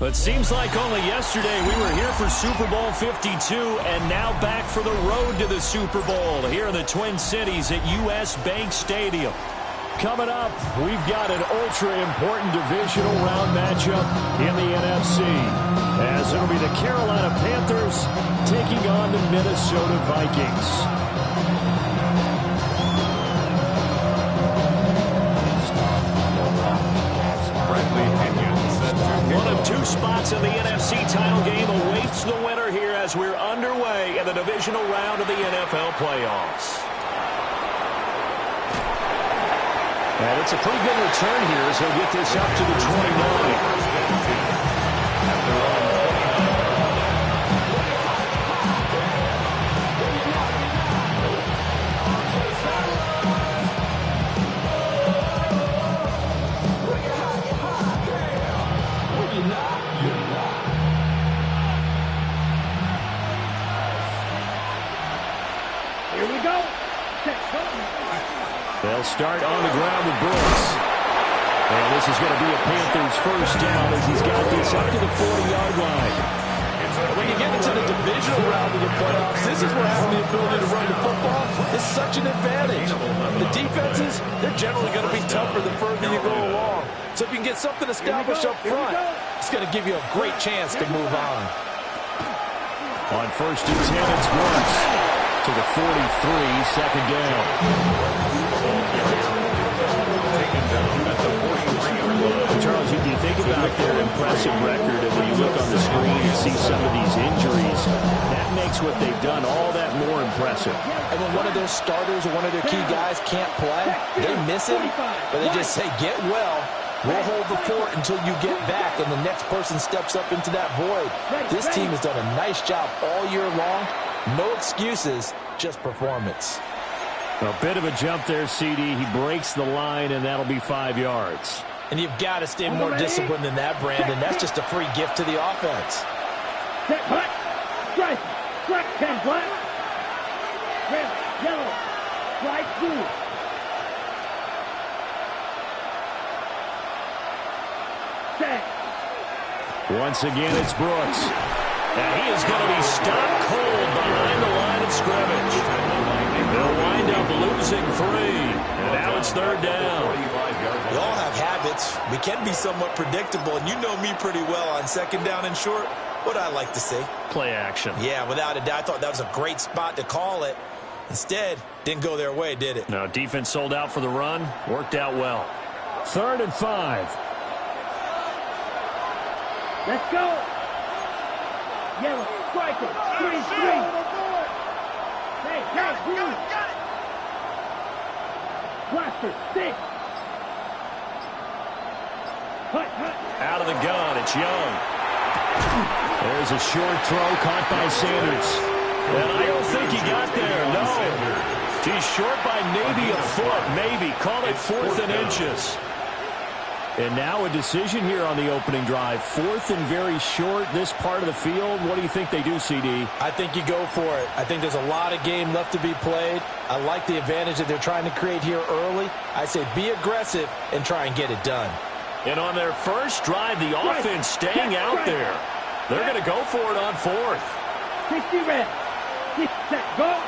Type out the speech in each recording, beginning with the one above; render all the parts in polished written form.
It seems like only yesterday we were here for Super Bowl 52 and now back for the road to the Super Bowl here in the Twin Cities at U.S. Bank Stadium. Coming up, we've got an ultra-important divisional round matchup in the NFC, as it'll be the Carolina Panthers taking on the Minnesota Vikings. One of two spots in the NFC title game awaits the winner here as we're underway in the divisional round of the NFL playoffs. And it's a pretty good return here as he'll get this up to the 29. They'll start on the ground with Brooks. And this is going to be a Panthers first down as he's got this up to the 40-yard line. When you get into the divisional round of the playoffs, this is where having the ability to run the football is such an advantage. The defenses, they're generally going to be tougher the further you go along. So if you can get something established up front, it's going to give you a great chance to move on. On first and 10, it's Brooks to the 43, second down. Charles, you think about their impressive record, and when you look on the screen and see some of these injuries, that makes what they've done all that more impressive. And when one of their starters or one of their key guys can't play, they miss him, but they just say, get well. We'll hold the fort until you get back, and the next person steps up into that void. This team has done a nice job all year long. No excuses, just performance. A bit of a jump there, CD. He breaks the line, and that'll be 5 yards. And you've got to stay more disciplined than that, Brandon. That's just a free gift to the offense. Set, black, strike, black, 10, black, red, yellow, white, blue. Set. Once again, it's Brooks. And he is going to be stopped cold behind the line of scrimmage. They'll wind up losing 3. And now it's third down. We all have habits. We can be somewhat predictable, and you know me pretty well on second down and short. What I like to say? Play action. Yeah, without a doubt. I thought that was a great spot to call it. Instead, didn't go their way, did it? No, defense sold out for the run. Worked out well. 3rd and 5. Let's go. Yellow, striker, 3-3. Hey, blue. Blaster, 6. Out of the gun, it's Young. There's a short throw caught by Sanders. And I don't think he got there, no. He's short by maybe a foot, maybe. Call it 4th and inches. And now a decision here on the opening drive. 4th and very short, this part of the field. What do you think they do, CD? I think you go for it. I think there's a lot of game left to be played. I like the advantage that they're trying to create here early. I say be aggressive and try and get it done. And on their first drive, the offense staying out there. They're going to go for it on 4th. 60 red. Set, go.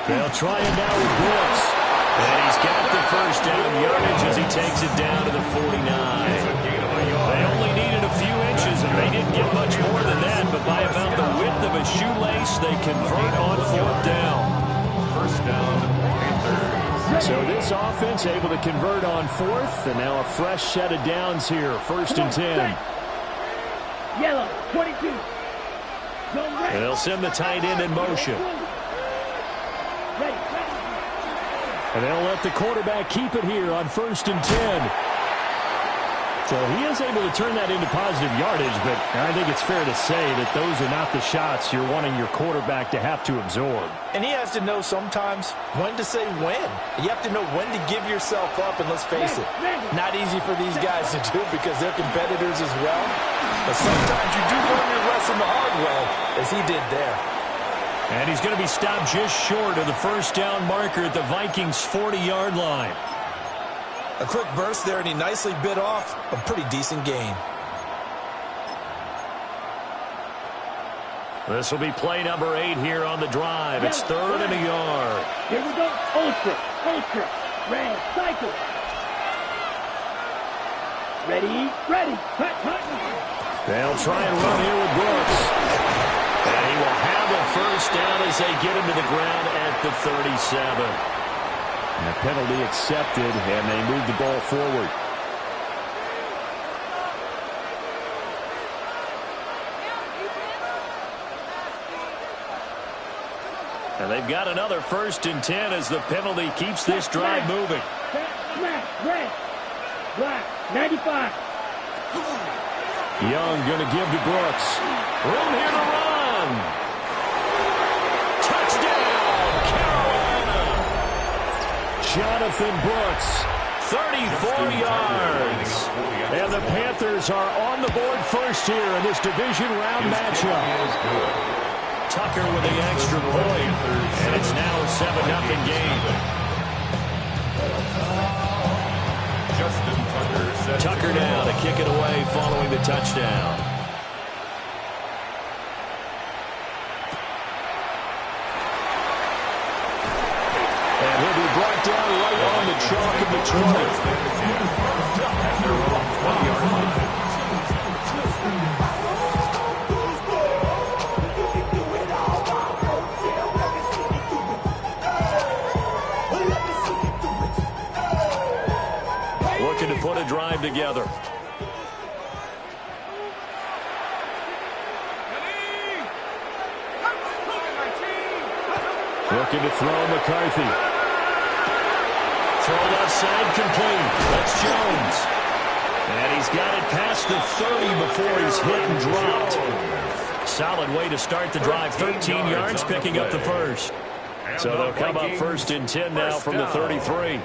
They'll try it now with Brooks. And he's got the first down yardage as he takes it down to the 49. They only needed a few inches, and they didn't get much more than that. But by about the width of a shoelace, they convert on 4th down. First down, Panthers. So this offense able to convert on 4th, and now a fresh set of downs here. 1st and 10. Yellow, 22. And they'll send the tight end in motion. And they'll let the quarterback keep it here on 1st and 10. So he is able to turn that into positive yardage, but I think it's fair to say that those are not the shots you're wanting your quarterback to have to absorb. And he has to know sometimes when to say when. You have to know when to give yourself up, and let's face it, not easy for these guys to do because they're competitors as well. But sometimes you do learn your lesson the hard way, as he did there. And he's going to be stopped just short of the first down marker at the Vikings' 40-yard line. A quick burst there, and he nicely bit off a pretty decent gain. This will be play number 8 here on the drive. It's 3rd and a yard. Here we go. Ultra. Red. Cycle. Ready. Cut. They'll try and run here with Brooks. And he will have a first down as they get him to the ground at the 37. And a penalty accepted, and they move the ball forward. And they've got another 1st and 10 as the penalty keeps this drive moving. Red. Black. 95. Young going to give to Brooks. Room here to run. Touchdown, Carolina. Jonathan Brooks, 34 yards. And the Panthers are on the board first here in this division round matchup. Tucker with the extra point, and it's now a 7-0 game. Tucker down to kick it away following the touchdown. And he'll be brought down right on the chalk of the 20. Looking to put a drive together. Looking to throw McCarthy. Throw left side complete. That's Jones. And he's got it past the 30 before he's hit and dropped. Solid way to start the drive. 13 yards, picking up the first. So they'll come up 1st and 10 now from the 33.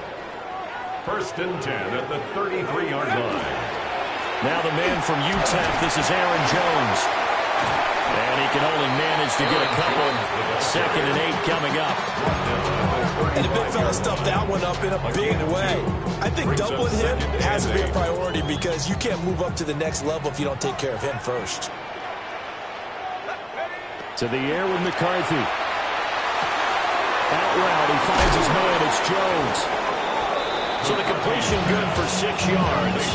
1st and 10 at the 33-yard line. Now the man from UTEP, this is Aaron Jones. And he can only manage to get a couple. 2nd and 8 coming up. And the big fella stuffed that one up in a big way. I think doubling him has to be a priority because you can't move up to the next level if you don't take care of him first. To the air with McCarthy. Out route, he finds his man. It's Jones. So the completion good for 6 yards.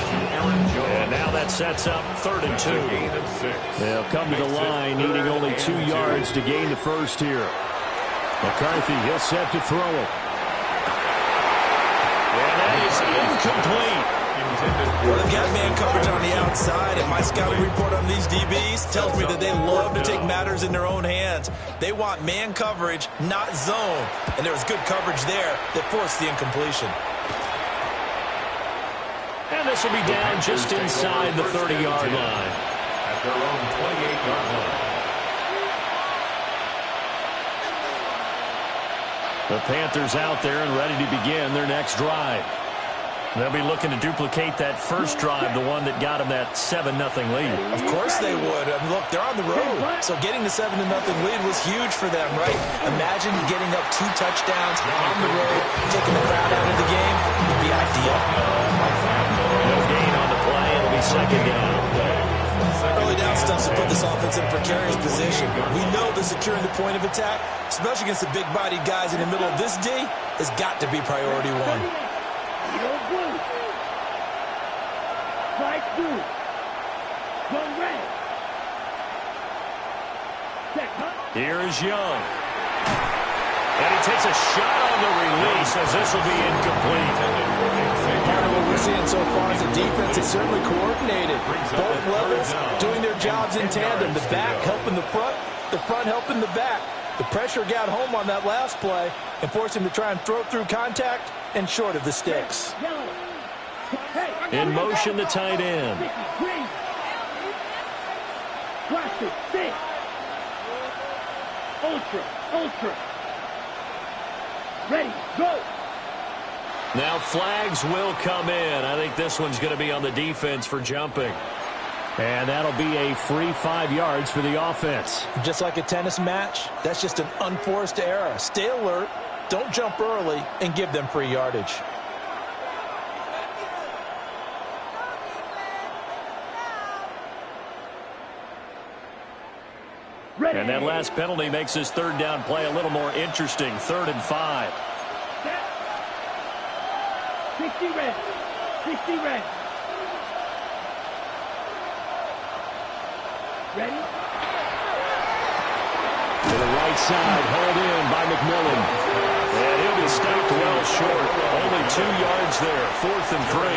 And now that sets up 3rd and 2. They'll come to the line, needing only 2 yards to gain the first here. McCarthy, he'll set to throw it. And that is incomplete. Well, they've got man coverage on the outside, and my scouting report on these DBs tells me that they love to take matters in their own hands. They want man coverage, not zone. And there was good coverage there that forced the incompletion. And this will be down just inside the 30-yard line. At their own 28-yard line. The Panthers out there and ready to begin their next drive. They'll be looking to duplicate that first drive, the one that got them that 7-0 lead. Of course they would. I mean, look, they're on the road. So getting the 7-0 lead was huge for them, right? Imagine getting up 2 touchdowns on the road, taking the crowd out of the game. Would be ideal. No gain on the play. It'll be 2nd down. Early down stuff to put this offense in a precarious position. We know that securing the point of attack, especially against the big-bodied guys in the middle of this D, has got to be priority 1. Blue. Strike blue. Go red. Check, huh? Here is Young. And he takes a shot on the release as this will be incomplete. Part of what we're seeing so far is the defense is certainly coordinated. Both levels doing their jobs in tandem. The back helping the front helping the back. The pressure got home on that last play and forced him to try and throw through contact and short of the sticks. In motion, the tight end. Plastic, 6. Ultra. Ready, go. Now flags will come in. I think this one's going to be on the defense for jumping. And that'll be a free 5 yards for the offense. Just like a tennis match, that's just an unforced error. Stay alert, don't jump early, and give them free yardage. Ready. And that last penalty makes his third down play a little more interesting. 3rd and 5. Set. 60 red. 60 red. Ready. To the right side, hauled in by McMillan. And he'll be stopped well short. Only 2 yards there. 4th and 3.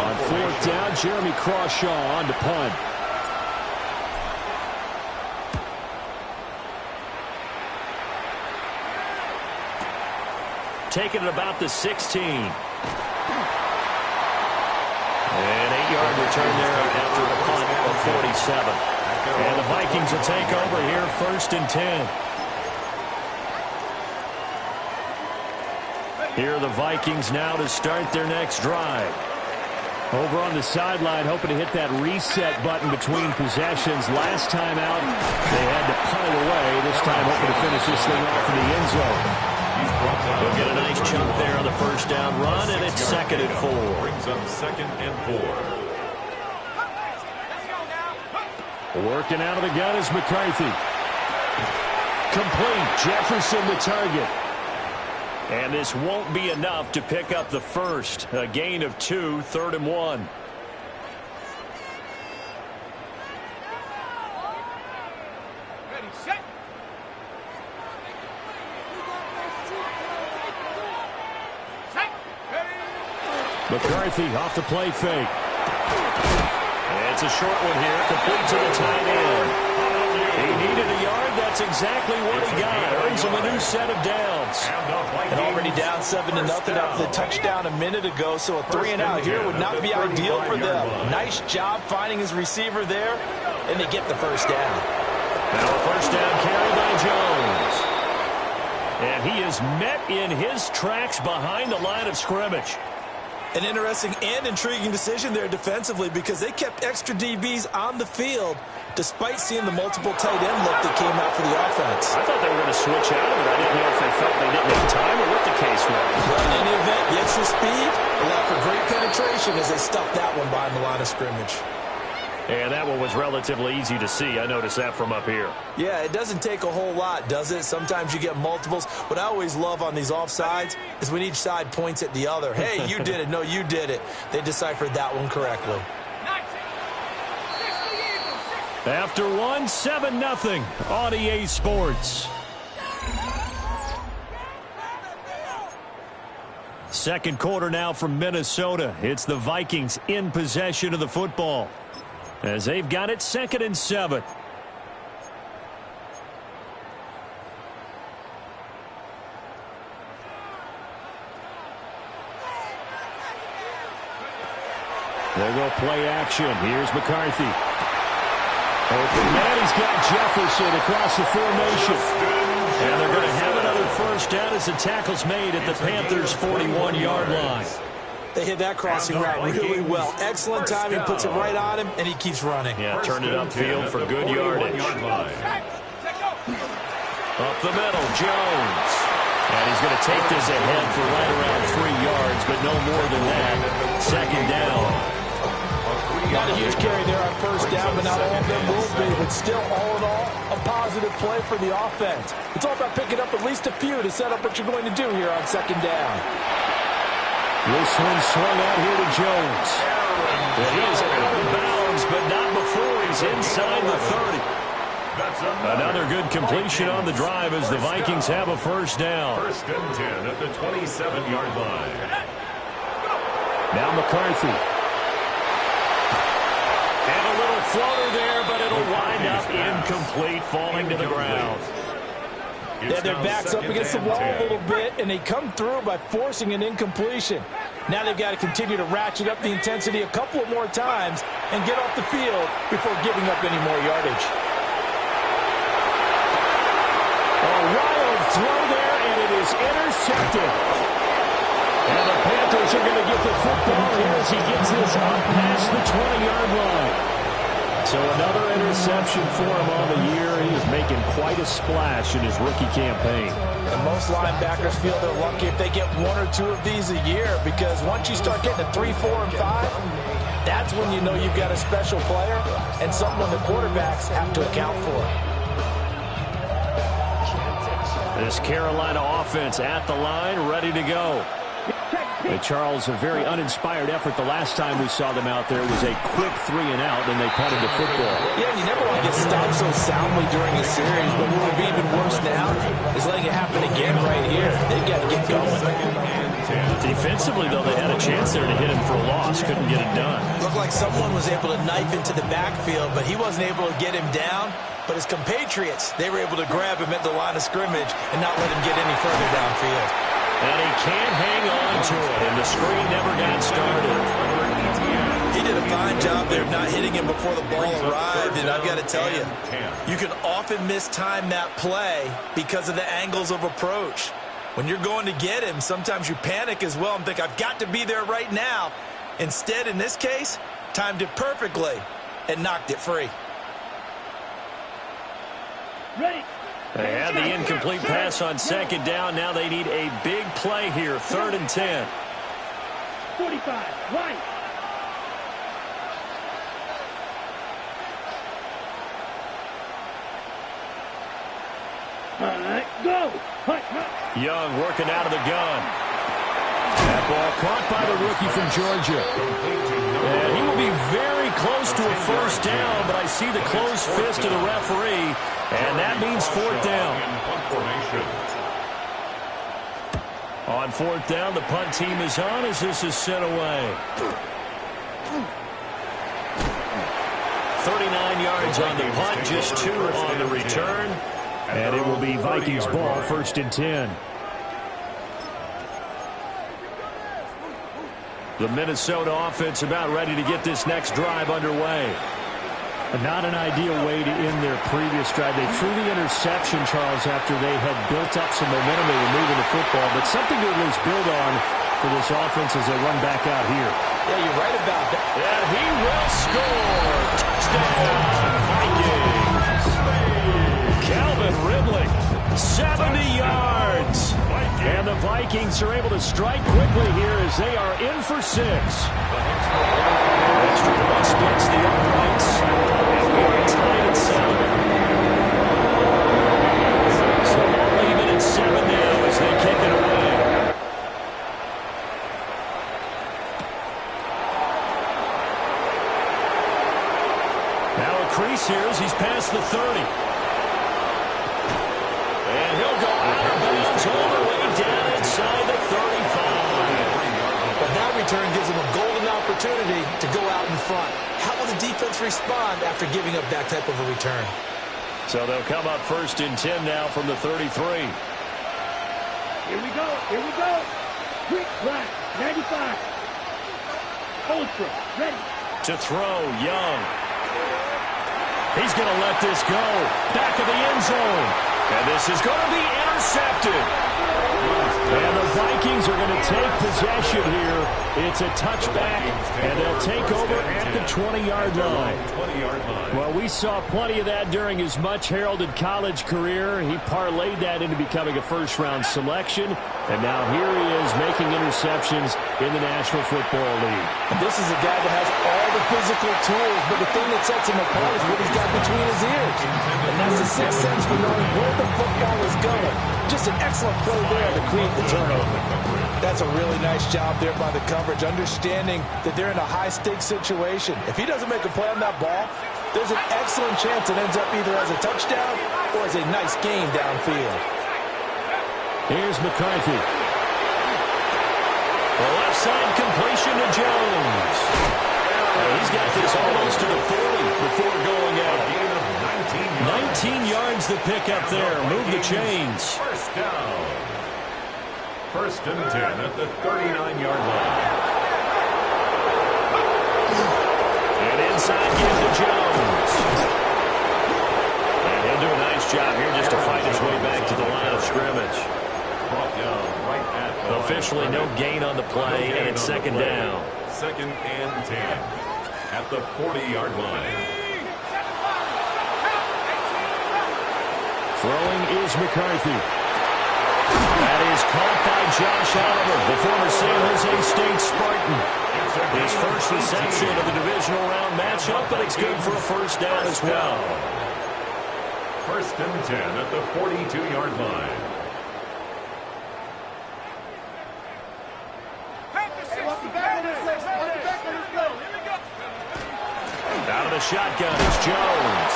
On 4th down, Jeremy Crawshaw on to punt. Taking it about the 16. And 8-yard return there after a punt of 47. And the Vikings will take over here, 1st and 10. Here are the Vikings now to start their next drive. Over on the sideline, hoping to hit that reset button between possessions. Last time out, they had to punt it away. This time, hoping to finish this thing off in the end zone. We'll get a nice chunk there on the first down run, and it's 2nd and 4. Brings up 2nd and 4. Working out of the gun is McCarthy. Complete. Jefferson the target. And this won't be enough to pick up the first. A gain of 2, 3rd and 1. McCarthy off the play fake. And it's a short one here, complete to the tight end. He needed a yard. That's exactly what he got. Earns him a new set of downs. And already down 7-0 after the touchdown a minute ago, so a 3-and-out here would not be ideal for them. Nice job finding his receiver there, and they get the first down. Now a first down carry by Jones. And he is met in his tracks behind the line of scrimmage. An interesting and intriguing decision there defensively because they kept extra DBs on the field despite seeing the multiple tight end look that came out for the offense. I thought they were going to switch out of it. I didn't know if they felt they didn't have time or what the case was. Well, in any event, the extra speed allowed for great penetration as they stuffed that one behind the line of scrimmage. And that one was relatively easy to see. I noticed that from up here. Yeah, it doesn't take a whole lot, does it? Sometimes you get multiples. What I always love on these offsides is when each side points at the other. Hey, you did it. No, you did it. They deciphered that one correctly. After 7-0 on EA Sports. Second quarter now from Minnesota. It's the Vikings in possession of the football, as they've got it 2nd and 7. They'll go play action. Here's McCarthy. Open man, he's got Jefferson across the formation. And they're going to have another first down as the tackle's made at the Panthers' 41-yard line. They hit that crossing route really well. Excellent timing, puts it right on him, and he keeps running. Yeah, turn it upfield for good yardage. Up the middle, Jones. And he's going to take this ahead for right around 3 yards, but no more than that. 2nd down. Not a huge carry there on first down, but not all of them will be. But still, all in all, a positive play for the offense. It's all about picking up at least a few to set up what you're going to do here on 2nd down. This one swung out here to Jones. And he is out of bounds, but not before he's inside the 30. Another good completion on the drive as the Vikings have a first down. 1st and 10 at the 27-yard line. Now McCarthy. And a little floater there, but it'll wind up incomplete, falling to the ground. Yeah, their back's up against the wall a little bit, and they come through by forcing an incompletion. Now they've got to continue to ratchet up the intensity a couple of more times and get off the field before giving up any more yardage. A wild throw there, and it is intercepted. And the Panthers are going to get the football here as he gets this up past the 20-yard line. So another interception for him on the year. He is making quite a splash in his rookie campaign. And most linebackers feel they're lucky if they get 1 or 2 of these a year, because once you start getting to 3, 4, and 5, That's when you know you've got a special player and someone the quarterbacks have to account for. This Carolina offense at the line, ready to go. Hey, Charles, a very uninspired effort. The last time we saw them out there was a quick 3-and-out, and they punted the football. Yeah, you never want to get stopped so soundly during a series, but what would be even worse now is letting it happen again right here. They've got to get going. Defensively, though, they had a chance there to hit him for a loss. Couldn't get it done. Looked like someone was able to knife into the backfield, but he wasn't able to get him down. But his compatriots, they were able to grab him at the line of scrimmage and not let him get any further downfield. And he can't hang on to it, and the screen never got started. He did a fine job there not hitting him before the ball arrived, and I've got to tell you, you can often mistime that play because of the angles of approach. When you're going to get him, sometimes you panic as well and think, I've got to be there right now. Instead, in this case, timed it perfectly and knocked it free. Ready. They had the incomplete pass on second down. Now they need a big play here, 3rd and 10. 45, right. All right, go. Young working out of the gun. That ball caught by the rookie from Georgia. And he will be very close to a first down, but I see the closed fist of the referee, and that means 4th down. On 4th down, the punt team is on as this is sent away. 39 yards on the punt, just 2 on the return. And it will be Vikings ball, 1st and 10. The Minnesota offense about ready to get this next drive underway. Not an ideal way to end their previous drive. They threw the interception, Charles, after they had built up some momentum. They were moving the football, but something to at least build on for this offense as they run back out here. Yeah, you're right about that. And he will score. Touchdown, Vikings. Calvin Ridley, 70 yards. And the Vikings are able to strike quickly here as they are in for 6. Extra point splits the uprights. And we are tied at 7. So all even at 7 now as they kick it away. Now a crease here as he's past the 30. And he'll go out of bounds all the way down inside the 35. But that return gives him a golden opportunity to go out in front. How will the defense respond after giving up that type of a return? So they'll come up 1st and 10 now from the 33. Here we go. Here we go. Quick right. 95. Ultra. Ready. To throw, Young. He's going to let this go. Back of the end zone. And this is going to be intercepted. And the Vikings are going to take possession here. It's a touchback, and they'll take over at the 20-yard line. Well, we saw plenty of that during his much-heralded college career. He parlayed that into becoming a first-round selection, and now here he is making interceptions in the National Football League. And this is a guy that has all the physical tools, but the thing that sets him apart is what he's got between his ears. And that's the sixth sense for knowing where the football is going. Just an excellent play there to create the turnover. That's a really nice job there by the coverage, understanding that they're in a high-stakes situation. If he doesn't make a play on that ball, there's an excellent chance it ends up either as a touchdown or as a nice gain downfield. Here's McCarthy. The left side completion to Jones. He's got this almost to the 40 before going out. 19 yards the pick up there. Move the chains. First down. 1st and 10 at the 39-yard line. And inside give to Jones. And he'll do a nice job here just to fight his way back to the line of scrimmage. Brought down right at the Officially no gain on the play, and it's 2nd down. 2nd and 10 at the 40-yard line. Throwing is McCarthy. That is caught by Josh Oliver, the former San Jose State Spartan. His first reception of the divisional round matchup, but it's good for a first down as well. First and 10 at the 42-yard line. Out of the shotgun is Jones.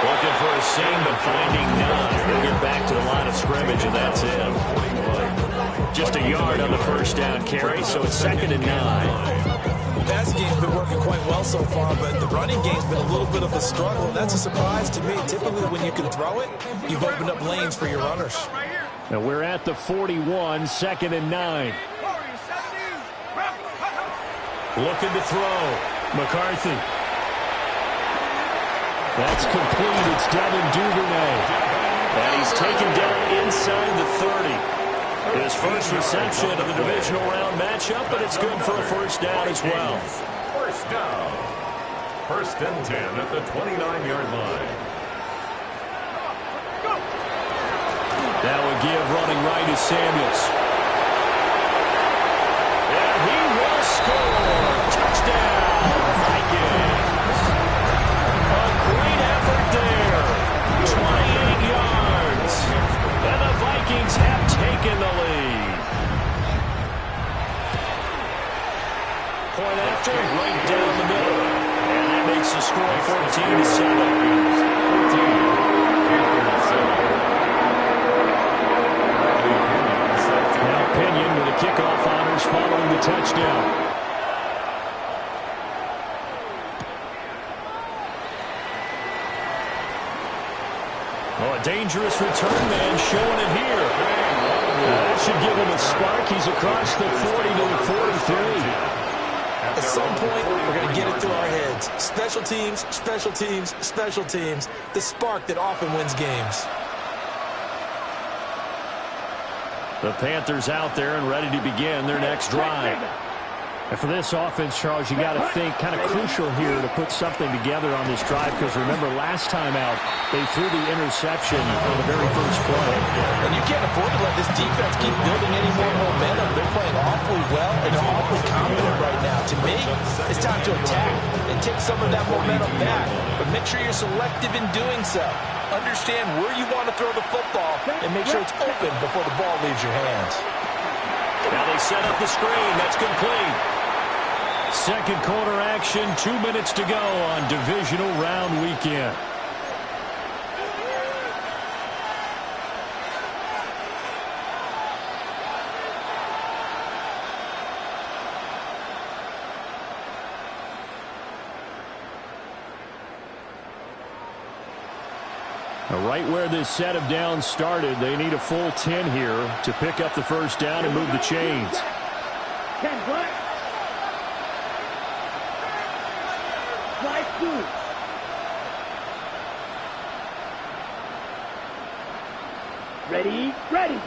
Looking for a seam, but finding none. He'll get back to the line of scrimmage, and that's him. Just a yard on the first down carry, so it's 2nd and 9. The passing game's been working quite well so far, but the running game's been a little bit of a struggle. That's a surprise to me. Typically, when you can throw it, you've opened up lanes for your runners. Now we're at the 41, 2nd and 9. Looking to throw. McCarthy. That's complete. It's Devin Duvernay. And he's taken down inside the 30. His first reception of the divisional round matchup, but it's good for a first down as well. First down. First and 10 at the 29-yard line. That would give running right to Samuels. And he will score. Touchdown, Vikings. A great effort there. 28 yards. And the Vikings have taken the lead. Point after, right down the middle. And that makes the score 14-7. Now Pinion with the kickoff honors following the touchdown. Oh, a dangerous return man showing it here. That should give him a spark. He's across the 40 to the 43. At some point, we're going to get it through our heads. Special teams, special teams, special teams. The spark that often wins games. The Panthers out there and ready to begin their next drive. And for this offense, Charles, you got to think kind of crucial here to put something together on this drive, because remember last time out they threw the interception on the very first play. And you can't afford to let this defense keep building any more momentum. They're playing awfully well, and they're awfully confident right now. To me, it's time to attack and take some of that momentum back. But make sure you're selective in doing so. Understand where you want to throw the football and make sure it's open before the ball leaves your hands. Now they set up the screen. That's complete. Second quarter action, 2 minutes to go on divisional round weekend. Right where this set of downs started, they need a full 10 here to pick up the first down and move the chains. 10 black. Slide 2. Ready, ready.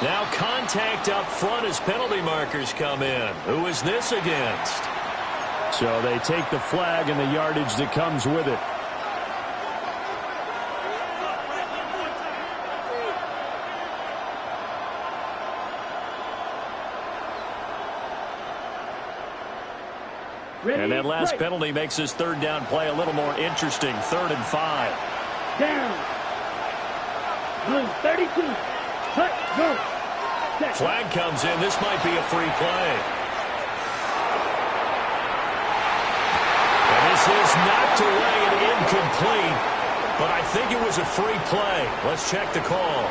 Now contact up front as penalty markers come in. Who is this against? So they take the flag and the yardage that comes with it. Ready, And that last right. penalty makes this third down play a little more interesting. 3rd and 5. Down. Blue 32. Hut, go. Set. Flag comes in. This might be a free play. And this is knocked away and incomplete. But I think it was a free play. Let's check the call.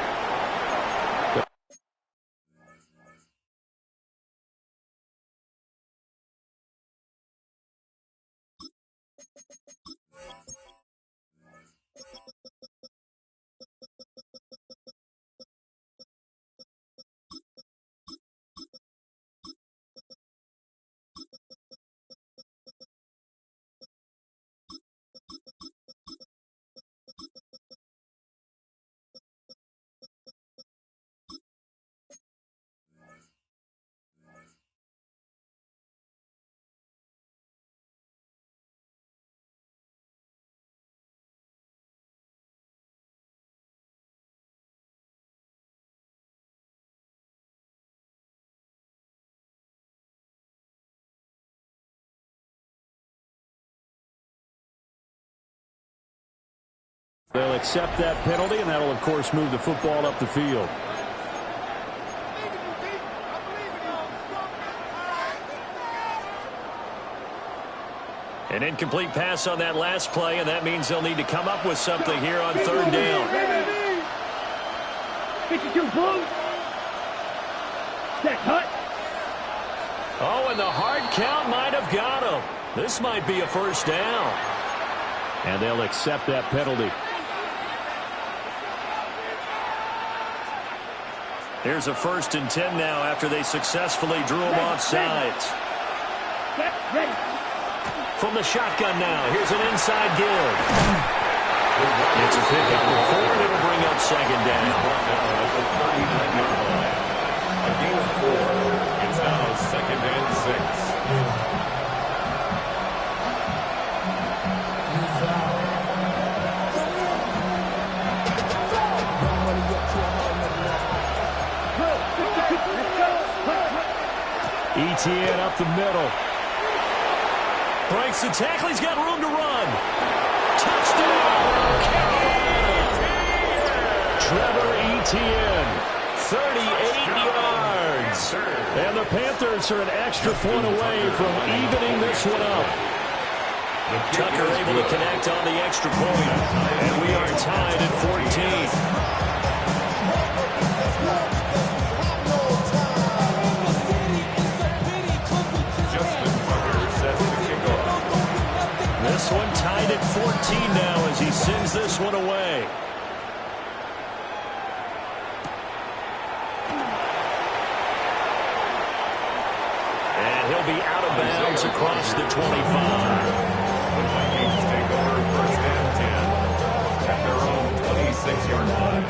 They'll accept that penalty, and that'll, of course, move the football up the field. An incomplete pass on that last play, and that means they'll need to come up with something here on third down. 52 blue. Set cut. Oh, and the hard count might have got him. This might be a first down. And they'll accept that penalty. Here's a 1st and 10 now after they successfully drew him off sides. Ready. From the shotgun now, here's an inside give. It's a pickup of 4, and it'll bring up second down. A gain of 4. It's now 2nd and 6. ETN up the middle. Breaks the tackle. He's got room to run. Touchdown! Trevor Etienne, 38 yards. And the Panthers are an extra point away from evening this one up. Tucker able to connect on the extra point. And we are tied at 14. This one tied at 14 now as he sends this one away. And he'll be out of bounds across the 25. The Vikings take over 1st and 10 at their own 26-yard line.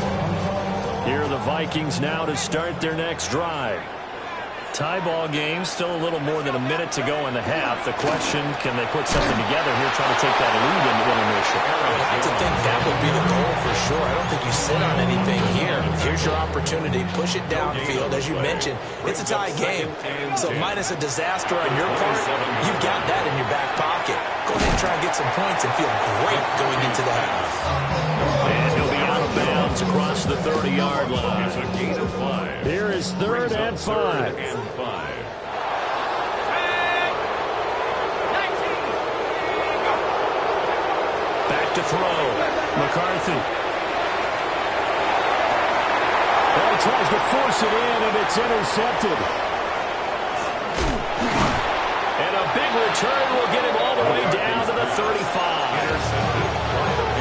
Here are the Vikings now to start their next drive. Tie ball game, still a little more than a minute to go in the half. The question, can they put something together here trying to take that lead into intermission? I like to think that would be the goal for sure. I don't think you sit on anything here. Here's your opportunity. Push it downfield. As you mentioned, it's a tie game. So minus a disaster on your part, you've got that in your back pocket. Go ahead and try and get some points and feel great going into the half. And he'll be out of bounds across the 30-yard line. It's a gain of 5. Here is 3rd and 5. Back to throw. McCarthy. Well, he tries to force it in, and it's intercepted. And a big return will get him all the way down to the 35.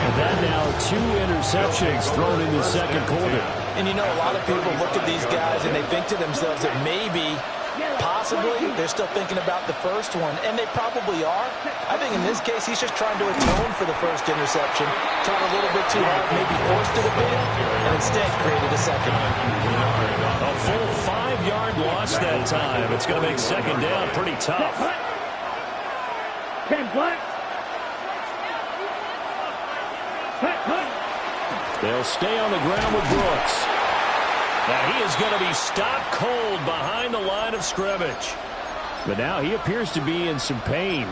And that now 2 interceptions thrown in the second quarter. And you know, a lot of people look at these guys and they think to themselves that maybe, possibly, they're still thinking about the first one, and they probably are. I think in this case, he's just trying to atone for the first interception. Tried a little bit too hard, maybe forced it a bit, and instead created a second one. A full 5-yard loss that time. It's going to make second down pretty tough. 10 black. They'll stay on the ground with Brooks. Now he is going to be stopped cold behind the line of scrimmage. But now he appears to be in some pain.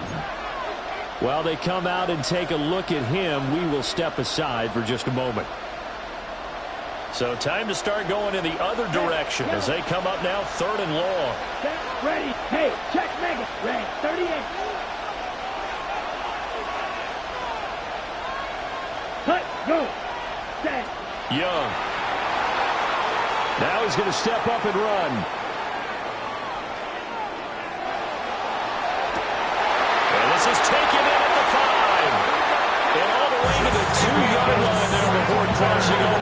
While they come out and take a look at him, we will step aside for just a moment. So time to start going in the other direction as they come up now 3rd and long. Ready. Hey, check Mega. Red 38. Cut. Go. Set. Young. Now he's going to step up and run. And this is taken in at the 5. And all the way to the 2-yard line there before crossing over.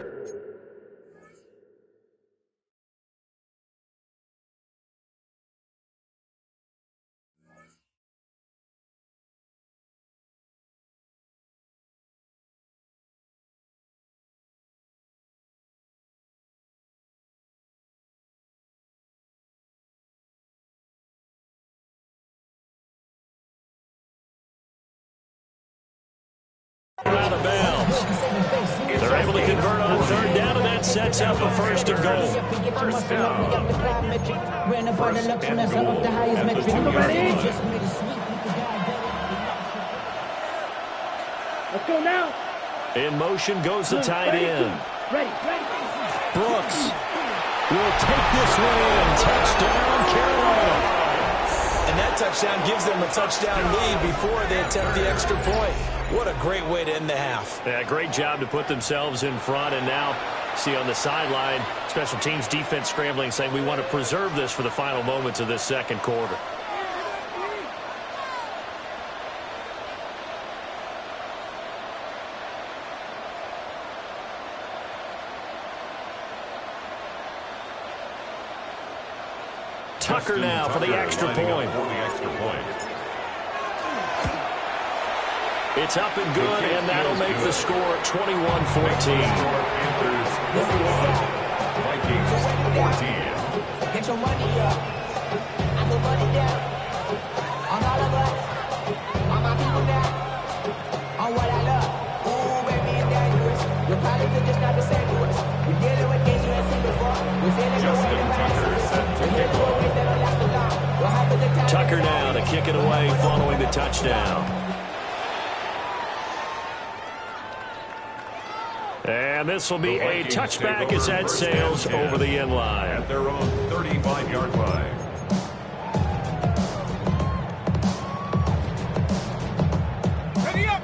Out of bounds. They're able to convert on 3rd down, and that sets up a 1st and goal. Let's go now. In motion goes the tight end. Brooks will take this one in. Touchdown, Carolina. And that touchdown gives them a touchdown lead before they attempt the extra point. What a great way to end the half. Yeah, great job to put themselves in front. And now, see on the sideline, special teams defense scrambling, saying we want to preserve this for the final moments of this second quarter. Tucker now for the extra point. It's up and good, and that'll make the score 21-14. Vikings 14. Get your money up. I put money down. On all of us. On my people now. On what I love. Ooh, baby, it's dangerous. Your politics is not the same to us. We're dealing with things you ain't seen before. We're feeling the way the Tucker now to kick it away following the touchdown. And this will be a touchback as that sails over the end line. At their own 35-yard line. Ready up.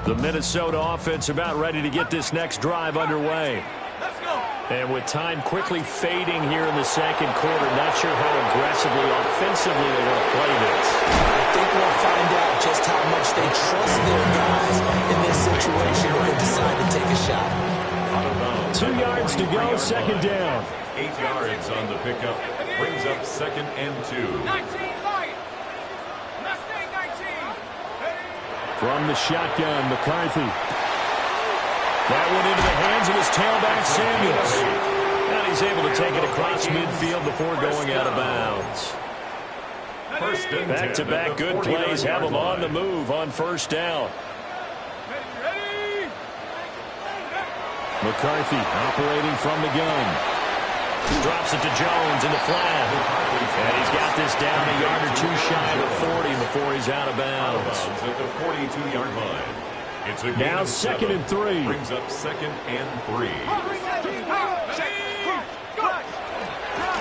The Minnesota offense about ready to get this next drive underway. Let's go. And with time quickly fading here in the second quarter, not sure how aggressively, offensively they want to play this. I think we'll find out just how much they trust their guys in this situation when they decide to take a shot. 2 yards to go, second down. 8 yards on the pickup. Brings up 2nd and 2. 19 light. Mustang 19. From the shotgun, McCarthy. That one into the hands of his tailback, Samuels. And he's able to take it across midfield before going out of bounds. First and 10 Back-to-back good plays have him on the move on first down. Ready. McCarthy operating from the gun. Drops it to Jones in the flat. And he's got this down a yard or two shy of the 40 before he's out of bounds. At the 42-yard line. It's a Now 2nd and 3. Brings up 2nd and 3.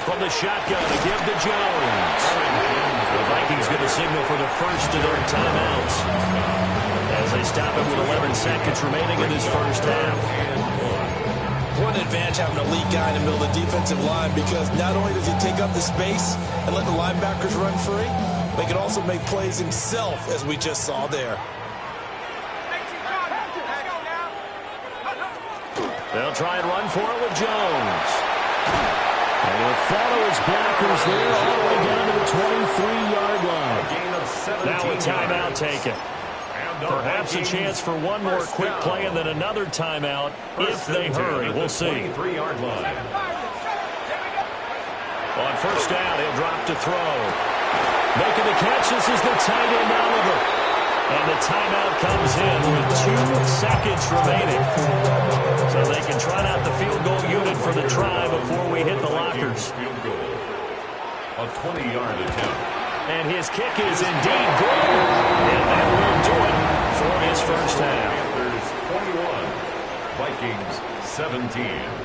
From the shotgun to give to Jones. The Vikings going to signal for the first of their timeouts as they stop it with 11 seconds remaining in this first half. What an advantage having an elite guy in the middle of the defensive line, because not only does he take up the space and let the linebackers run free, but he can also make plays himself, as we just saw there. They'll try and run for it with Jones. And he'll follow his blockers there all the way down to the 23-yard line. Now a timeout taken. Perhaps a chance for one more quick play and then another timeout if they hurry. We'll see. 23-yard line. On first down, he'll drop to throw. Making the catch, this is the tight end Oliver. And the timeout comes in with 2 seconds remaining. So they can try out the field goal unit for the try before we hit the lockers. Field goal. A 20-yard attempt. And his kick is indeed good. And that will do it for his first half. Panthers 21. Vikings 17.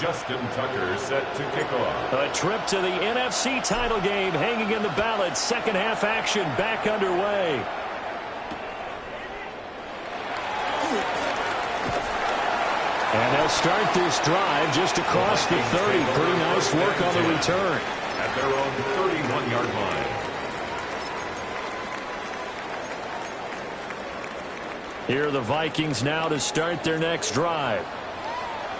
Justin Tucker set to kick off. A trip to the NFC title game hanging in the balance. Second half action back underway. And they'll start this drive just across the 30. Pretty nice work on the return. At their own 31-yard line. Here are the Vikings now to start their next drive.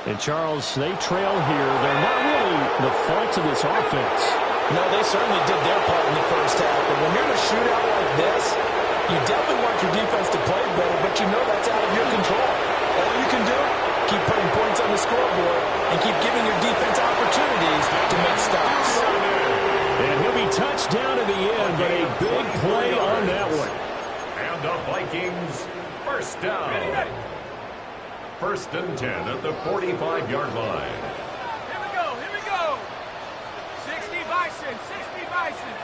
And, Charles, they trail here. They're not really the fault of this offense. No, they certainly did their part in the first half. But when you're in a shootout like this, you definitely want your defense to play better, but you know that's out of your control. All you can do, keep putting points on the scoreboard and keep giving your defense opportunities to make stops. And he'll be touched down in the end, but a big play on that one. And the Vikings first down. First and 10 at the 45-yard line. Here we go. 60 Bison, 60 Bison.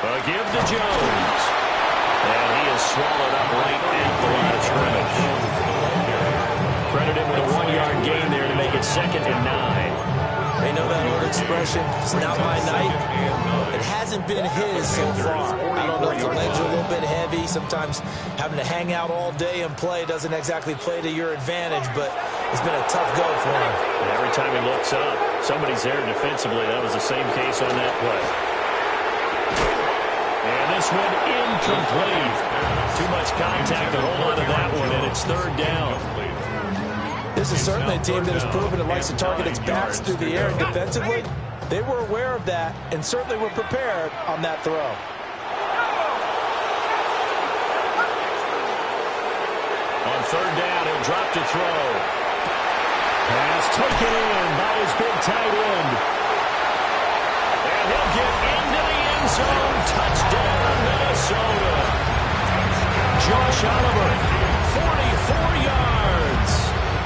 A give to Jones. And he is swallowed up right at the line of scrimmage. Credit him with a 1-yard gain there to make it 2nd and 9. They know that old expression, it's not my night. It hasn't been his so far. I don't know if the legs are a little bit heavy. Sometimes having to hang out all day and play doesn't exactly play to your advantage, but it's been a tough go for him. And every time he looks up, somebody's there defensively. That was the same case on that play. And this one incomplete. Too much contact to hold on to that one, and it's 3rd down. This is certainly a team that has proven it likes to target its backs through the air, and defensively, they were aware of that and certainly were prepared on that throw. On 3rd down, he'll drop to throw. Pass taken in by his big tight end. And he'll get into the end zone. Touchdown, Minnesota. Josh Oliver, 44 yards.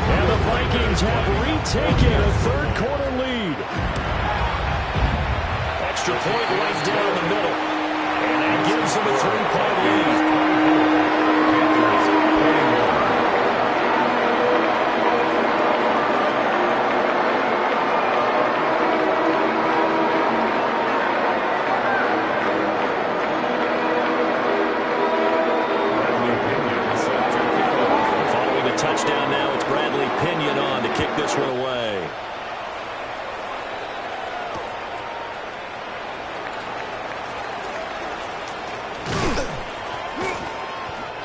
And the Vikings have retaken a 3rd quarter lead. Extra point right down the middle. And that gives them a 3-point lead. Touchdown now. It's Bradley Pinion on to kick this one away.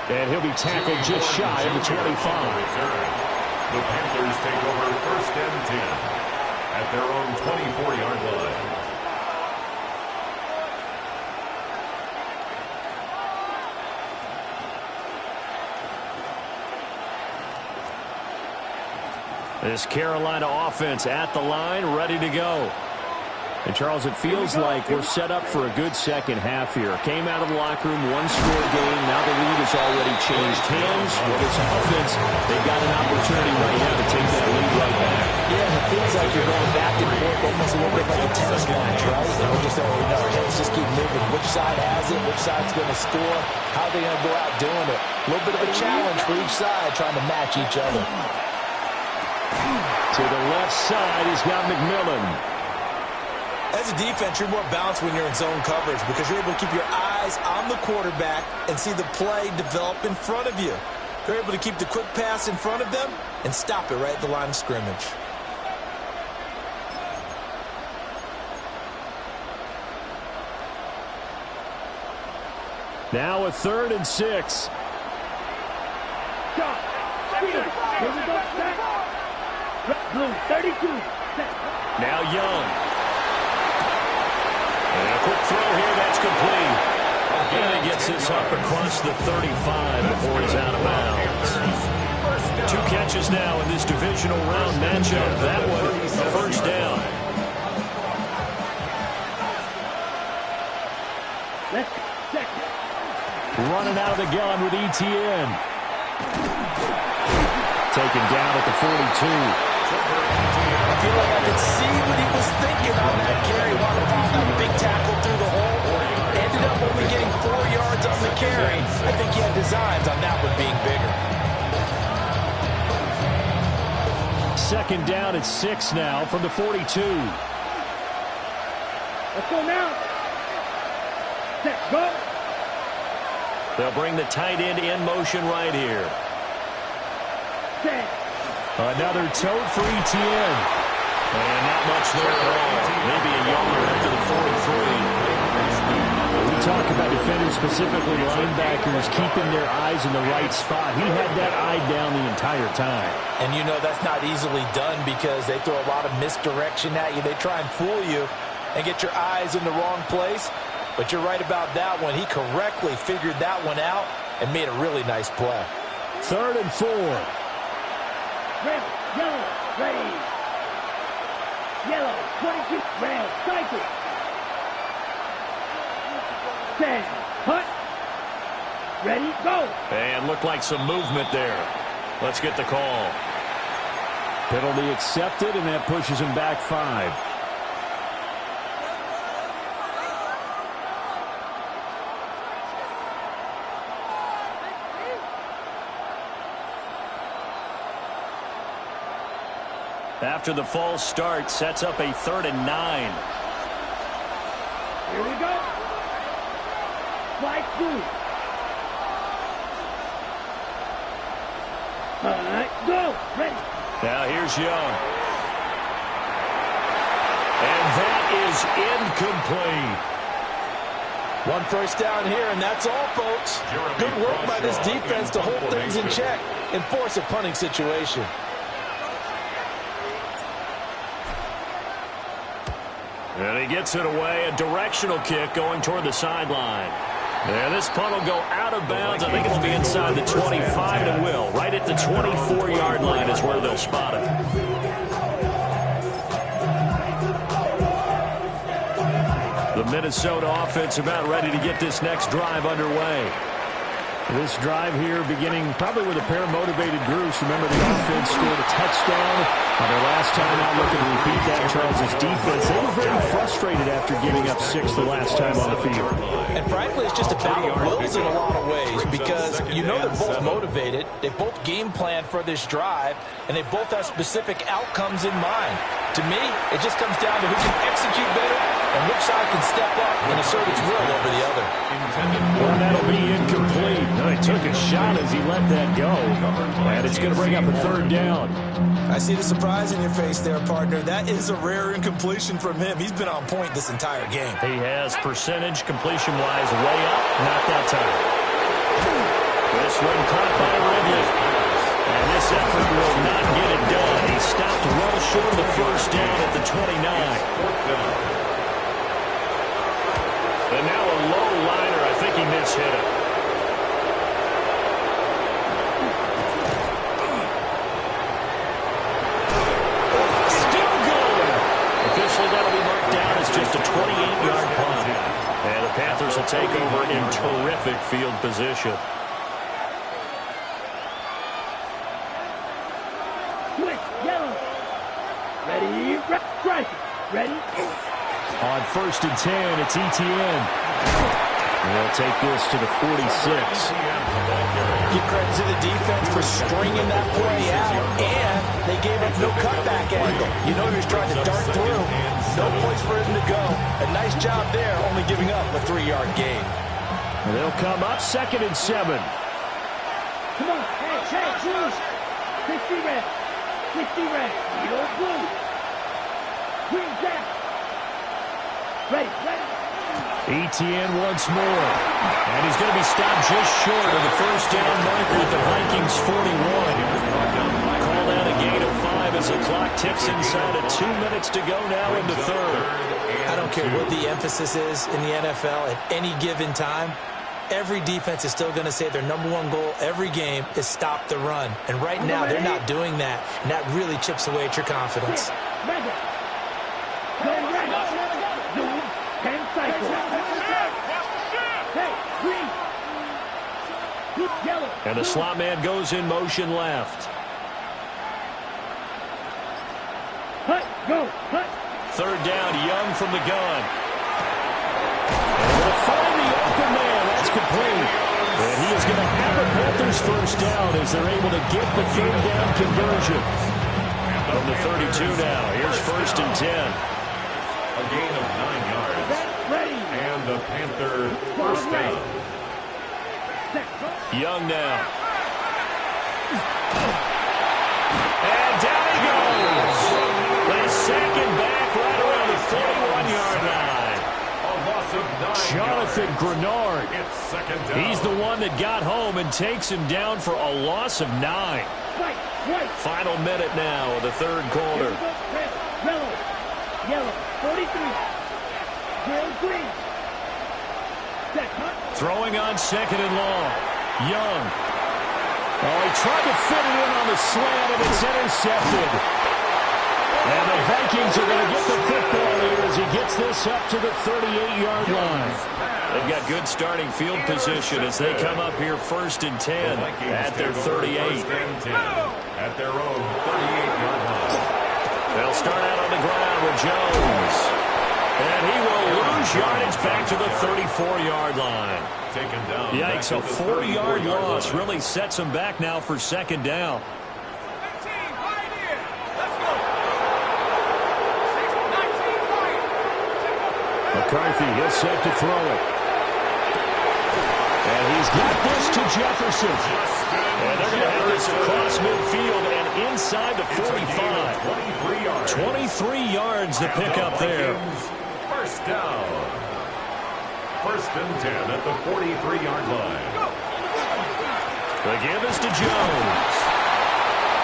And he'll be tackled just shy of the 25. The Panthers take over 1st and 10 at their own 24-yard line. This Carolina offense at the line, ready to go. And, Charles, it feels like we're set up for a good second half here. Came out of the locker room, one-score game. Now the lead has already changed hands. With this offense, they've got an opportunity right now to take that lead right back. Yeah, it feels like you're going back and forth, almost a little bit like a tennis match, right? And we're just saying, our heads just keep moving. Which side has it? Which side's going to score? How are they going to go out doing it? A little bit of a challenge for each side, trying to match each other. To the left side, he's got McMillan. As a defense, you're more balanced when you're in zone coverage because you're able to keep your eyes on the quarterback and see the play develop in front of you. You're able to keep the quick pass in front of them and stop it right at the line of scrimmage. Now a 3rd and 6. Blue, 32. Now Young. And a quick throw here, that's complete. And he gets this up across the 35 before he's out of bounds. 2 catches now in this divisional round matchup. That one, a 1st down. Running out of the gun with ETN. Taken down at the 42. I feel like I could see what he was thinking on that carry. Wanted to find that big tackle through the hole. Ended up only getting 4 yards on the carry. I think he had designs on that one being bigger. 2nd down at 6 now from the 42. Let's go now. Set, go. They'll bring the tight end in motion right here. Set. Another tote for ETN. And not much there at all. Maybe a yard after the 43. We talk about defenders, specifically linebackers, keeping their eyes in the right spot. He had that eye down the entire time. And you know that's not easily done because they throw a lot of misdirection at you. They try and fool you and get your eyes in the wrong place. But you're right about that one. He correctly figured that one out and made a really nice play. 3rd and 4. Red, yellow, ready. Yellow, 22, red, cycle. 10, hut. Ready, go. And looked like some movement there. Let's get the call. Penalty accepted, and that pushes him back 5. After the false start, sets up a 3rd and 9. Here we go. Slide through. All right, go. Ready. Now here's Young. And that is incomplete. 1 first down here, and that's all, folks. Good work by this defense to hold things in check and force a punting situation. And he gets it away. A directional kick going toward the sideline. And this punt will go out of bounds. I think it'll be inside the 25, and it will. Right at the 24-yard line is where they'll spot it. The Minnesota offense about ready to get this next drive underway. This drive here beginning probably with a pair of motivated groups. Remember, the offense scored a touchdown on their last time out. Looking to repeat that. Charles' defense, they were very frustrated after giving up 6 the last time on the field. And frankly, it's just a battle of wills in a lot of ways because you know they're both motivated. They both game plan for this drive, and they both have specific outcomes in mind. To me, it just comes down to who can execute better and which side can step up and assert its will over the other. Well, that'll be incomplete. No, he took a shot as he let that go. And it's going to bring up a 3rd down. I see the surprise in your face there, partner. That is a rare incompletion from him. He's been on point this entire game. He has percentage completion-wise way up. Not that time. This one caught by Ridley. And this effort will not get it done. He stopped well short of the first down at the 29. And now a low liner. I think he mishit it. Still going. Officially, that'll be marked down as just a 28-yard punt. And the Panthers will take over in terrific field position. Switch, yellow. Ready, strike. Ready. On 1st and 10, it's Etienne. They'll take this to the 46. Give credit to the defense for stringing that play out, and they gave up no cutback angle. You know he was trying to dart through. No place for him to go. A nice job there, only giving up a 3-yard gain. They'll come up 2nd and 7. Come on, hey, choose. 60 red. 60 red. Yellow blue. Green jack. Ready, ready. Etienne once more. And he's going to be stopped just short of the first down marker at the Vikings 41. Called out a gain of 5 as the clock ticks inside of 2 minutes to go now in the 3rd. I don't care what the emphasis is in the NFL at any given time. Every defense is still going to say their #1 goal every game is stop the run. And right now, they're not doing that. And that really chips away at your confidence. And the slot man goes in motion left. Hut, go, hut. 3rd down, Young from the gun. And they'll find the open man. That's complete. And he is going to have a Panthers first down as they're able to get the 3rd down conversion. From the 32 now, here's 1st and 10. A gain of 9 yards. And the Panther first down. Young now. And down he goes. They sack him back right around the 41-yard line. A loss of 9 Jonathan yards. Grenard. It's 2nd down. He's the one that got home and takes him down for a loss of 9. Final minute now of the 3rd quarter. Yellow, 43. Green. Throwing on 2nd and long. Young. Oh, he tried to fit it in on the slant, and it's intercepted. And the Vikings are going to get the football here as as he gets this up to the 38-yard line. They've got good starting field position as they come up here 1st and 10 at their 38. At their own 38-yard line. They'll start out on the ground with Jones. And he will lose yardage back to the 34-yard line. Taken down. Yikes, a 4-yard loss really sets him back now for 2nd down. McCarthy, he'll set to throw it. And he's got this to Jefferson. And they're going to have this across midfield and inside the 45. 23 yards to pick up there. First down. 1st and 10 at the 43-yard line. The give is to Jones.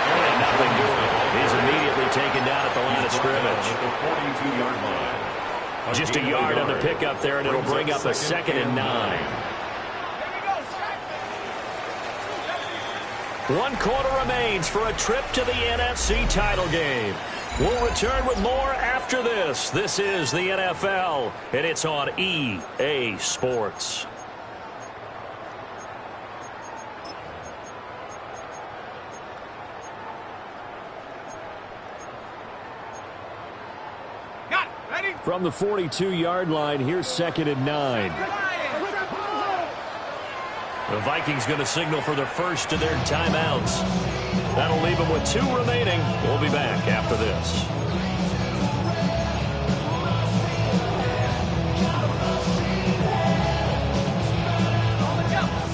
And nothing doing. He's immediately taken down at the line of scrimmage. At the 42-yard line. Just a yard on the pickup there, and it'll bring up a 2nd and 9. 1 quarter remains for a trip to the NFC title game. We'll return with more after this. This is the NFL, and it's on EA Sports. From the 42-yard line, here's 2nd and 9. The Vikings going to signal for the first of their timeouts. That'll leave them with 2 remaining. We'll be back after this.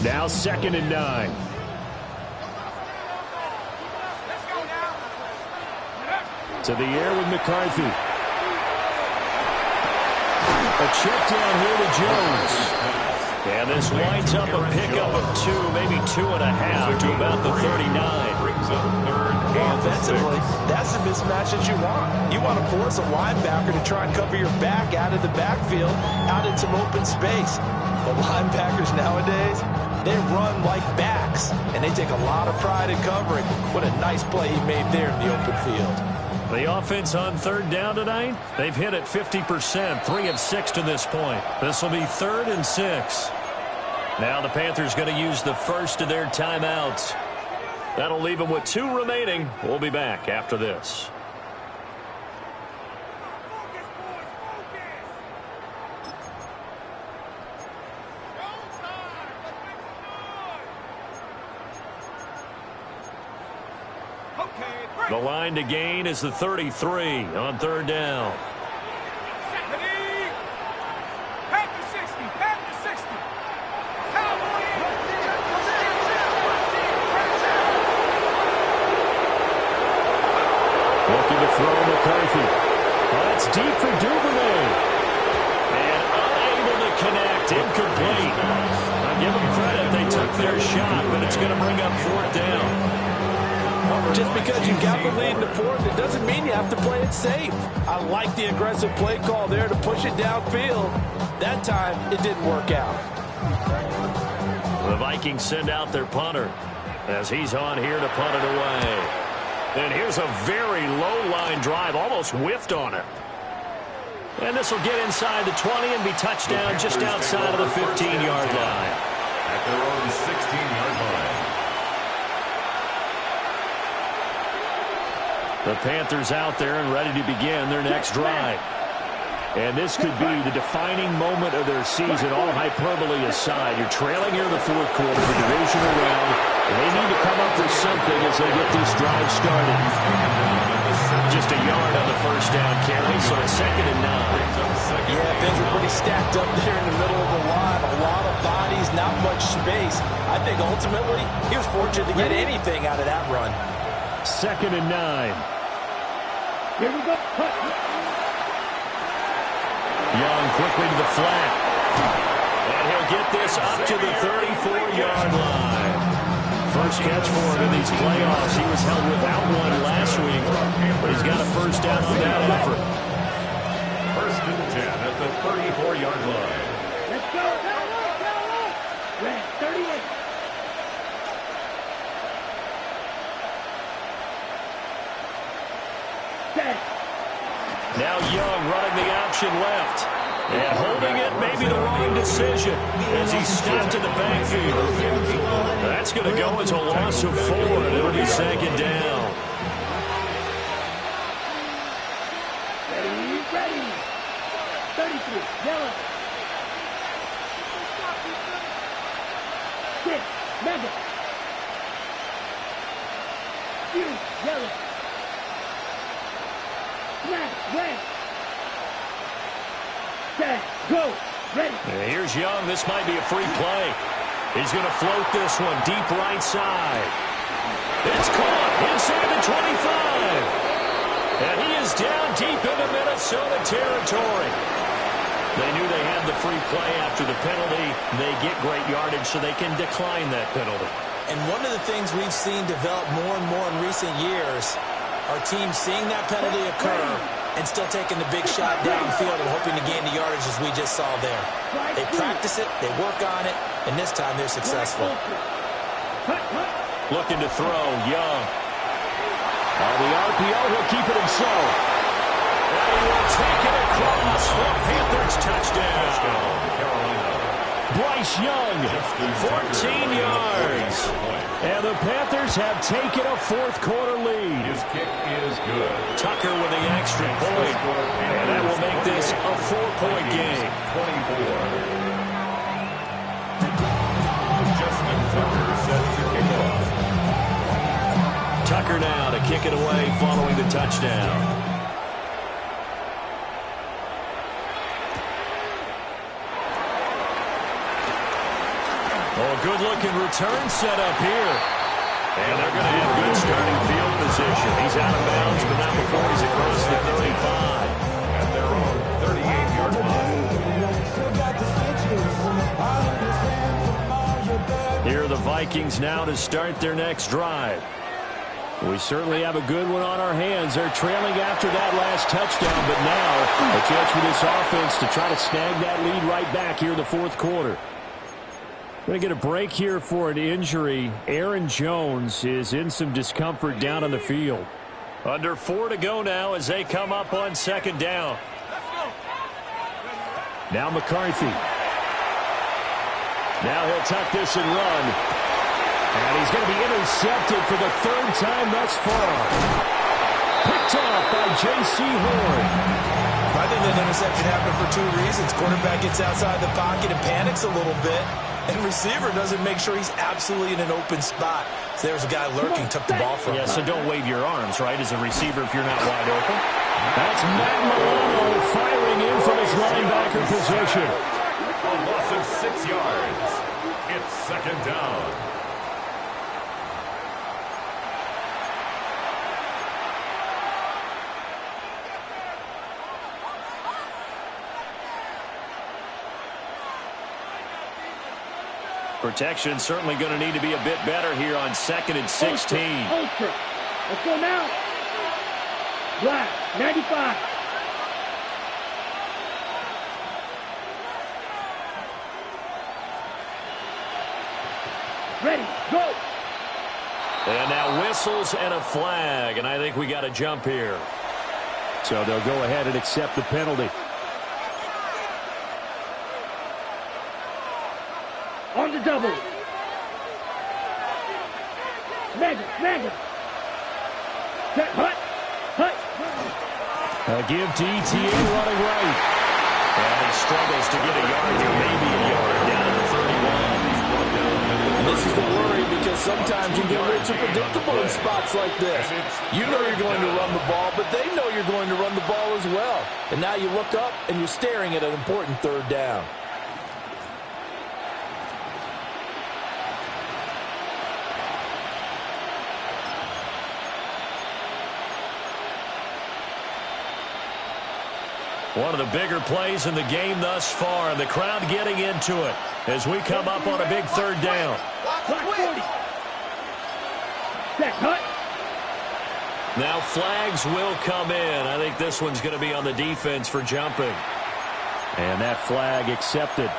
Now 2nd and 9. To the air with McCarthy. A check down here to Jones. And this winds up a pickup of 2, maybe 2.5 to about the 39. Offensively, that's the mismatch that you want. You want to force a linebacker to try and cover your back out of the backfield, out in some open space. But linebackers nowadays, they run like backs, and they take a lot of pride in covering. What a nice play he made there in the open field. The offense on 3rd down tonight, they've hit it 50%, 3 of 6 to this point. This will be 3rd and 6. Now the Panthers going to use the first of their timeouts. That'll leave them with 2 remaining. We'll be back after this. The line to gain is the 33 on 3rd down. Looking to throw McCarthy. That's deep for Duvernay. And unable to connect, incomplete. I give them credit, they took their shot, but it's going to bring up 4th down. Just because you got the lead in the 4th, it doesn't mean you have to play it safe. I like the aggressive play call there to push it downfield. That time, it didn't work out. The Vikings send out their punter as he's on here to punt it away. And here's a very low-line drive, almost whiffed on it. And this will get inside the 20 and be touchdown just outside of the 15-yard line. At their own 16-yard line. The Panthers out there and ready to begin their next drive. And this could be the defining moment of their season, all hyperbole aside. You're trailing here in the 4th quarter, the divisional round, and they need to come up with something as they get this drive started. Just a yard on the 1st down carry, so it's 2nd and 9. Yeah, things are pretty stacked up there in the middle of the line. A lot of bodies, not much space. I think ultimately he was fortunate to get anything out of that run. 2nd and 9. Here we go. Young quickly to the flat. And he'll get this up to the 34-yard line. First catch for him in these playoffs. He was held without one last week, but he's got a 1st down on that effort. 1st and 10 at the 34-yard line. Let's go. Red, 38. Set. Now Young running the option left. And holding it may be the wrong decision as he stopped in the backfield. That's going to go as a loss of 4, and it'll be second down. Ready. 33, yellow. 6, mega. Yellow. Snap, red. Set, go, ready. And here's Young. This might be a free play. He's going to float this one deep right side. It's caught inside the 25. And he is down deep into Minnesota territory. They knew they had the free play after the penalty. They get great yardage so they can decline that penalty. And one of the things we've seen develop more and more in recent years are teams seeing that penalty occur and still taking the big shot downfield and hoping to gain the yardage as we just saw there. They practice it, they work on it, and this time they're successful. Looking to throw, Young. On the RPO, he'll keep it himself. And he will take it across for Panthers touchdown. Bryce Young, 14 yards. And the Panthers have taken a fourth-quarter lead. His kick is good. Tucker with the extra point. And that will make this a 4-point game. 24. Justin Tucker set to kick off. Tucker now to kick it away following the touchdown. Oh, good-looking return set up here. And they're going to have good starting field position. He's out of bounds, but not before he's across the 35. At their own 38-yard line. Here are the Vikings now to start their next drive. We certainly have a good one on our hands. They're trailing after that last touchdown, but now a chance for this offense to try to snag that lead right back here in the fourth quarter. Going to get a break here for an injury. Aaron Jones is in some discomfort down on the field. Under 4 to go now as they come up on second down. Now McCarthy. Now he'll tuck this and run. And he's going to be intercepted for the third time thus far. Picked off by J.C. Horn. I think that interception happened for 2 reasons. Quarterback gets outside the pocket and panics a little bit. And receiver doesn't make sure he's absolutely in an open spot. So there's a guy lurking, took the ball from him. Yeah, so don't wave your arms, right, as a receiver if you're not wide open. That's Matt Milano firing in from his linebacker position. A loss of 6 yards. It's second down. Protection certainly going to need to be a bit better here on 2nd and 16. Ultra. Let's go now. Black, 95. Ready, go. And now whistles and a flag, and I think we got a jump here. So they'll go ahead and accept the penalty. On the double. Mega. Set, hut. A give to ETA running right. And he struggles to get a yard here, maybe a yard, down to the 31. And this is the worry because sometimes you get a little too predictable in spots like this. You know you're going to run the ball, but they know you're going to run the ball as well. And now you look up and you're staring at an important third down. One of the bigger plays in the game thus far, and the crowd getting into it as we come up on a big third down. Black 40. Set, hut. Now flags will come in. I think this one's going to be on the defense for jumping. And that flag accepted.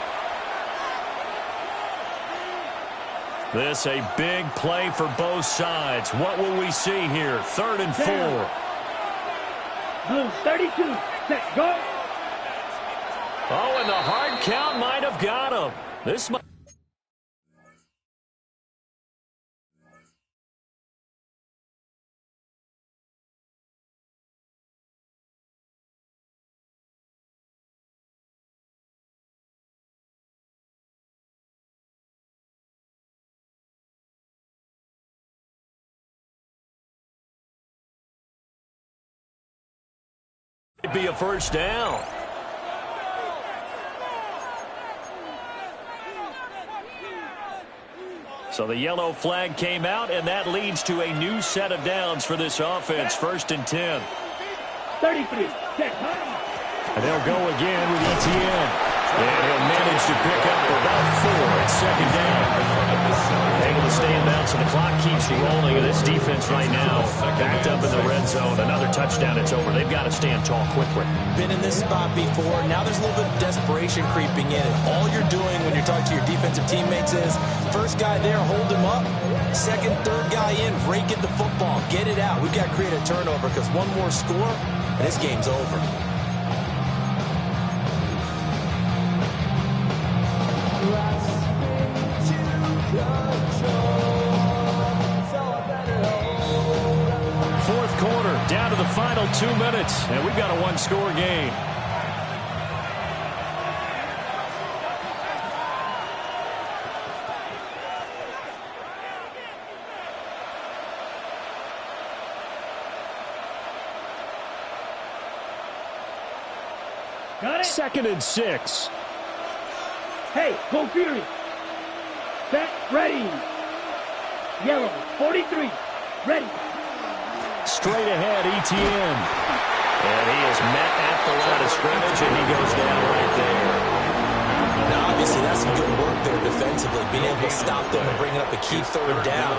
This a big play for both sides. What will we see here? 3rd and 4. Blue 32. Set, go. Oh, and the hard count might have got him. This might be a first down. So the yellow flag came out, and that leads to a new set of downs for this offense. 1st and 10. 33. Set, And they'll go again with ETN. And he'll manage to pick up about 4 at 2nd down. Able to stay in bounds, and the clock keeps rolling. And this defense right now backed up in the red zone. Another touchdown, it's over. They've got to stand tall quickly. Been in this spot before. Now there's a little bit of desperation creeping in. And all you're doing when you're talking to your defensive teammates is, first guy there, hold him up. Second, third guy in, rake at the football. Get it out. We've got to create a turnover because one more score, and this game's over. Fourth quarter, down to the final 2 minutes, and we've got a one-score game. got it. 2nd and 6. Hey, go Fury. Set, ready. Yellow 43. Ready. Straight ahead, ETN. And he is met at the line of scrimmage, and he goes down right there. Now, obviously, that's some good work there defensively, being able to stop them and bringing up a key 3rd down.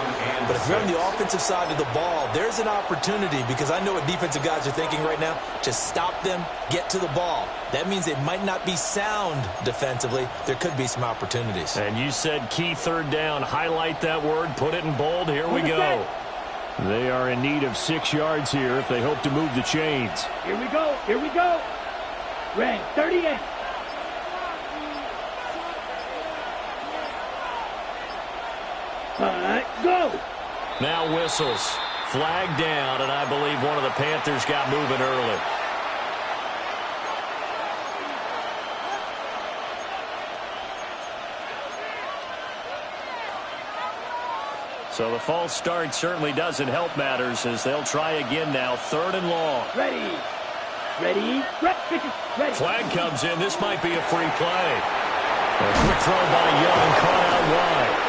But if you're on the offensive side of the ball, there's an opportunity, because I know what defensive guys are thinking right now. Just stop them, get to the ball. That means it might not be sound defensively. There could be some opportunities. And you said key 3rd down. Highlight that word, put it in bold. Here we go. They are in need of 6 yards here if they hope to move the chains. Here we go. Here we go. Red 38. Go. Now whistles. Flag down, and I believe one of the Panthers got moving early. So the false start certainly doesn't help matters as they'll try again now. 3rd and long. Ready. Ready. Ready. Flag comes in. This might be a free play. A quick throw by Young, caught out wide.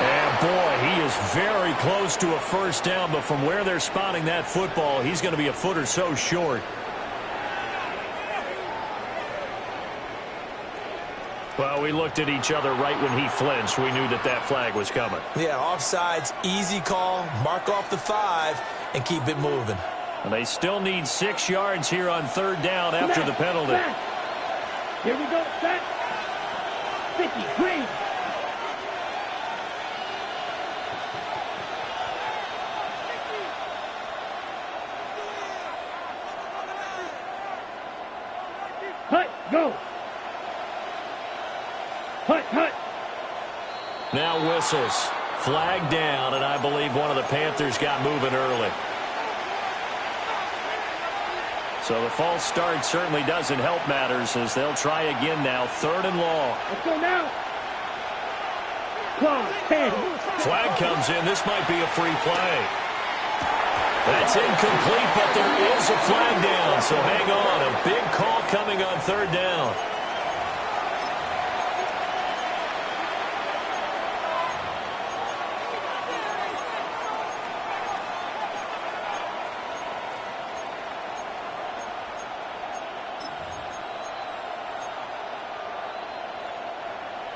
And boy, he is very close to a first down, but from where they're spotting that football, he's going to be a foot or so short. Well, we looked at each other right when he flinched. We knew that that flag was coming. Yeah, offsides, easy call, mark off the 5, and keep it moving. And they still need 6 yards here on 3rd down after the penalty. Here we go, set. 50, green. Hut, go. Hut. Now whistles. Flag down, and I believe one of the Panthers got moving early. So the false start certainly doesn't help matters as they'll try again now. 3rd and long. Let's go now. Claw, 10. Flag comes in. This might be a free play. That's incomplete, but there is a flag down. So hang on. A big call coming on 3rd down.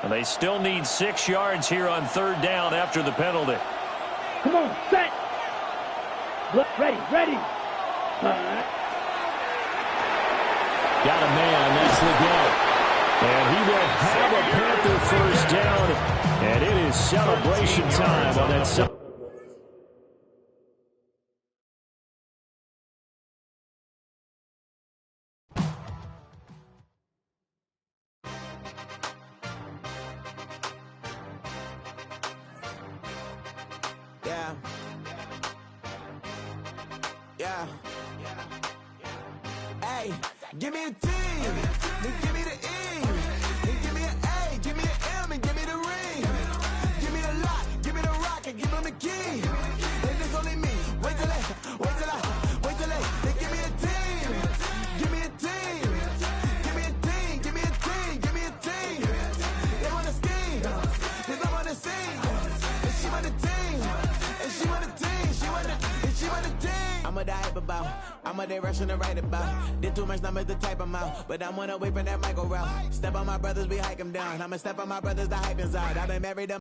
And they still need 6 yards here on 3rd down after the penalty. Come on, set. Ready. Got a man, that's the goal. And he will have a Panther first down. And it is celebration time on that side. Yeah. Yeah. Hey, give me a T, then give me the E, then give me an A, give me an M, and give me the ring. Give me the lock, give me the rock, and give them the key. And it's only me. Wait till they, then give me a team. Give me a team. Give me a team, give me a team, give me a team. They wanna scheme, 'cause I'm on the scene. And she want the team, and she want the team, she want the team. I'm a die hype about, I'm a day rushing to write about. Did too much numbers to type them out, but I'm one away from that Michael route. Step on my brothers, we hike them down. I'ma step on my brothers, the hype is out. I've been married to